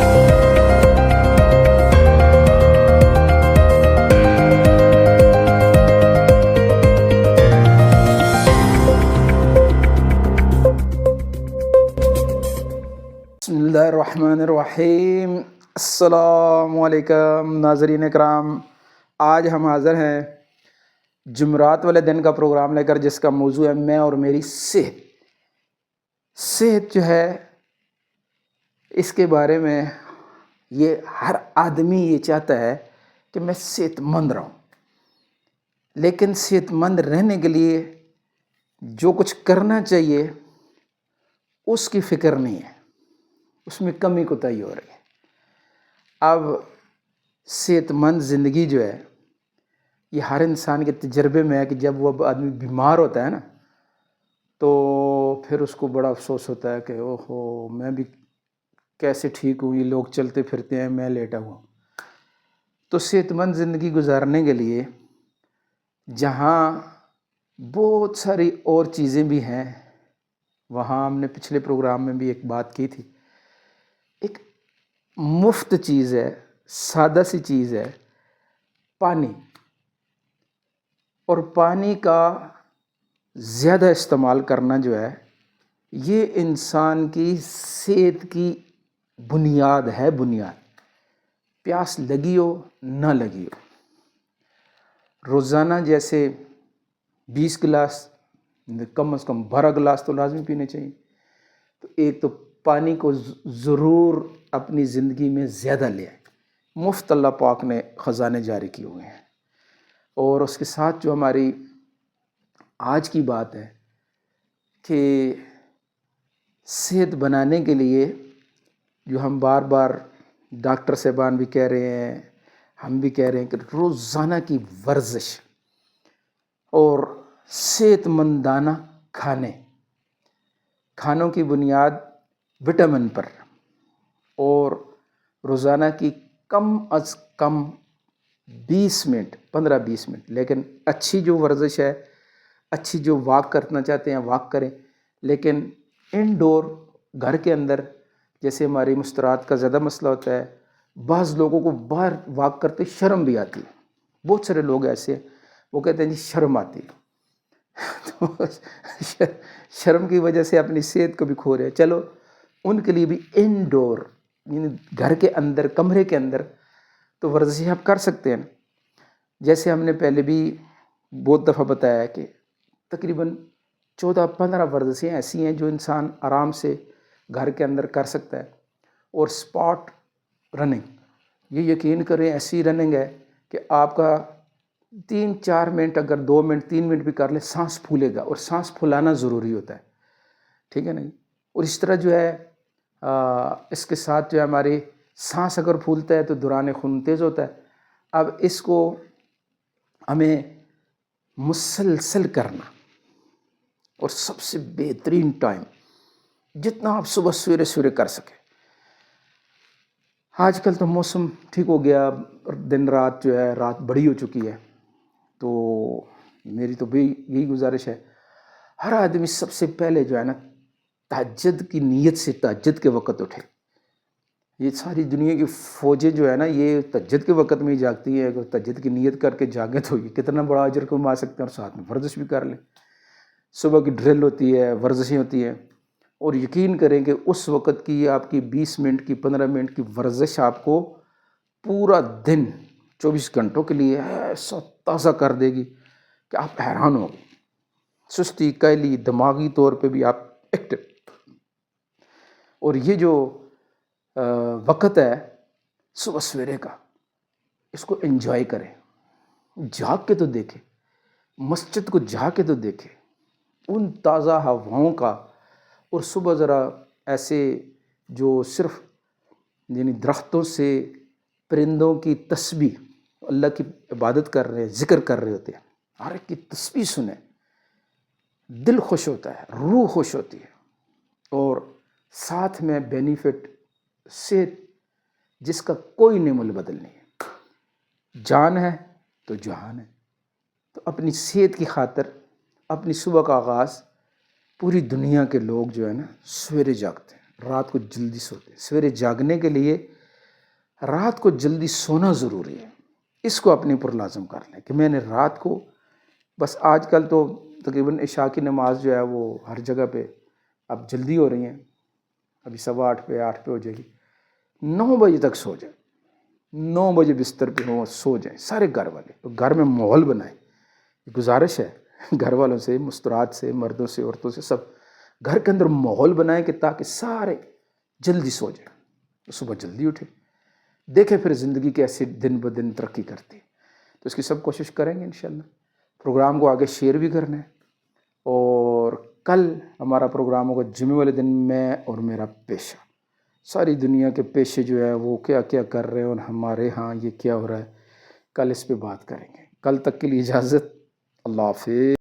بسم اللہ الرحمن الرحیم۔ السلام علیکم ناظرین کرام، آج ہم حاضر ہیں جمعرات والے دن کا پروگرام لے کر، جس کا موضوع ہے میں اور میری صحت۔ صحت جو ہے، اس کے بارے میں یہ ہر آدمی یہ چاہتا ہے کہ میں صحت مند رہوں، لیکن صحت مند رہنے کے لیے جو کچھ کرنا چاہیے اس کی فکر نہیں ہے، اس میں کمی کوتاہی ہو رہی ہے۔ اب صحت مند زندگی جو ہے، یہ ہر انسان کے تجربے میں ہے کہ جب وہ آدمی بیمار ہوتا ہے نا، تو پھر اس کو بڑا افسوس ہوتا ہے کہ اوہو میں بھی کیسے ٹھیک ہوں، یہ لوگ چلتے پھرتے ہیں، میں لیٹا ہوا ہوں۔ تو صحت مند زندگی گزارنے کے لیے جہاں بہت ساری اور چیزیں بھی ہیں، وہاں ہم نے پچھلے پروگرام میں بھی ایک بات کی تھی، ایک مفت چیز ہے، سادہ سی چیز ہے، پانی۔ اور پانی کا زیادہ استعمال کرنا جو ہے، یہ انسان کی صحت کی بنیاد ہے، بنیاد۔ پیاس لگی ہو نہ لگی ہو، روزانہ جیسے 20 گلاس، کم از کم 12 گلاس تو لازمی پینے چاہیے۔ تو ایک تو پانی کو ضرور اپنی زندگی میں زیادہ لے آئیں، مفت اللہ پاک نے خزانے جاری کیے ہوئے ہیں۔ اور اس کے ساتھ جو ہماری آج کی بات ہے کہ صحت بنانے کے لیے جو ہم بار بار ڈاکٹر صاحبان بھی کہہ رہے ہیں، ہم بھی کہہ رہے ہیں کہ روزانہ کی ورزش اور صحت مندانہ کھانوں کی بنیاد وٹامن پر، اور روزانہ کی کم از کم 20 منٹ، 15-20 منٹ، لیکن اچھی جو ورزش ہے، اچھی جو واک کرنا چاہتے ہیں واک کریں، لیکن انڈور گھر کے اندر جیسے ہماری مستراحت کا زیادہ مسئلہ ہوتا ہے، بعض لوگوں کو باہر واک کرتے شرم بھی آتی ہے۔ بہت سارے لوگ ایسے ہیں، وہ کہتے ہیں جی شرم آتی ہے، تو شرم کی وجہ سے اپنی صحت کو بھی کھو رہے ہیں۔ چلو ان کے لیے بھی انڈور، یعنی گھر کے اندر، کمرے کے اندر تو ورزشیں آپ کر سکتے ہیں۔ جیسے ہم نے پہلے بھی بہت دفعہ بتایا ہے کہ تقریباً 14-15 ورزشیں ایسی ہیں جو انسان آرام سے گھر کے اندر کر سکتا ہے۔ اور اسپاٹ رننگ، یہ یقین کریں ایسی رننگ ہے کہ آپ کا 3-4 منٹ، اگر 2 منٹ 3 منٹ بھی کر لیں، سانس پھولے گا، اور سانس پھولانا ضروری ہوتا ہے، ٹھیک ہے نا۔ اور اس طرح جو ہے اس کے ساتھ جو ہے ہماری سانس اگر پھولتا ہے تو دوران خون تیز ہوتا ہے۔ اب اس کو ہمیں مسلسل کرنا، اور سب سے بہترین ٹائم جتنا آپ صبح سویرے کر سکیں۔ آج کل تو موسم ٹھیک ہو گیا، دن رات جو ہے، رات بڑی ہو چکی ہے، تو میری تو بھی یہی گزارش ہے، ہر آدمی سب سے پہلے جو ہے نا تہجد کی نیت سے تہجد کے وقت اٹھے۔ یہ ساری دنیا کی فوجیں جو ہے نا، یہ تہجد کے وقت میں ہی جاگتی ہیں۔ اگر تہجد کی نیت کر کے جاگیں تو یہ کتنا بڑا اجر کما سکتے ہیں، اور ساتھ میں ورزش بھی کر لیں۔ صبح کی ڈرل ہوتی ہے، ورزشیں ہوتی ہیں، اور یقین کریں کہ اس وقت کی آپ کی 20 منٹ کی 15 منٹ کی ورزش آپ کو پورا دن 24 گھنٹوں کے لیے ایسا تازہ کر دے گی کہ آپ حیران ہوں گے۔ سستی، کیلی، دماغی طور پہ بھی آپ ایکٹیو۔ اور یہ جو وقت ہے صبح سویرے کا، اس کو انجوائے کریں، جھانک کے تو دیکھیں، مسجد کو جا کے تو دیکھیں ان تازہ ہواؤں کا۔ اور صبح ذرا ایسے جو صرف یعنی درختوں سے پرندوں کی تسبیح، اللہ کی عبادت کر رہے ہیں، ذکر کر رہے ہوتے ہیں، ہر ایک کی تسبیح سنیں، دل خوش ہوتا ہے، روح خوش ہوتی ہے، اور ساتھ میں بینیفٹ صحت جس کا کوئی نعم البدل نہیں ہے۔ جان ہے تو جہان ہے۔ تو اپنی صحت کی خاطر اپنی صبح کا آغاز، پوری دنیا کے لوگ جو ہے نا سویرے جاگتے ہیں، رات کو جلدی سوتے ہیں۔ سویرے جاگنے کے لیے رات کو جلدی سونا ضروری ہے، اس کو اپنے پر لازم کر لیں کہ میں نے رات کو بس آج کل تو تقریباً عشاء کی نماز جو ہے وہ ہر جگہ پہ اب جلدی ہو رہی ہیں، ابھی 8:15 پہ 8 پہ ہو جائے گی، 9 بجے تک سو جائیں، 9 بجے بستر پہ ہوں سو جائیں سارے گھر والے، گھر میں ماحول بنائیں، گزارش ہے گھر والوں سے، مستورات سے، مردوں سے، عورتوں سے، سب گھر کے اندر ماحول بنائیں کہ تاکہ سارے جلدی سو جائیں، صبح جلدی اٹھیں، دیکھیں پھر زندگی کیسے دن بدن ترقی کرتی ہے۔ تو اس کی سب کوشش کریں گے انشاءاللہ، پروگرام کو آگے شیئر بھی کرنا ہے، اور کل ہمارا پروگرام ہوگا جمعے والے دن میں اور میرا پیشہ، ساری دنیا کے پیشے جو ہے وہ کیا کیا کر رہے ہیں اور ہمارے ہاں یہ کیا ہو رہا ہے، کل اس پہ بات کریں گے۔ کل تک کے لیے اجازت، اللہ حافظ۔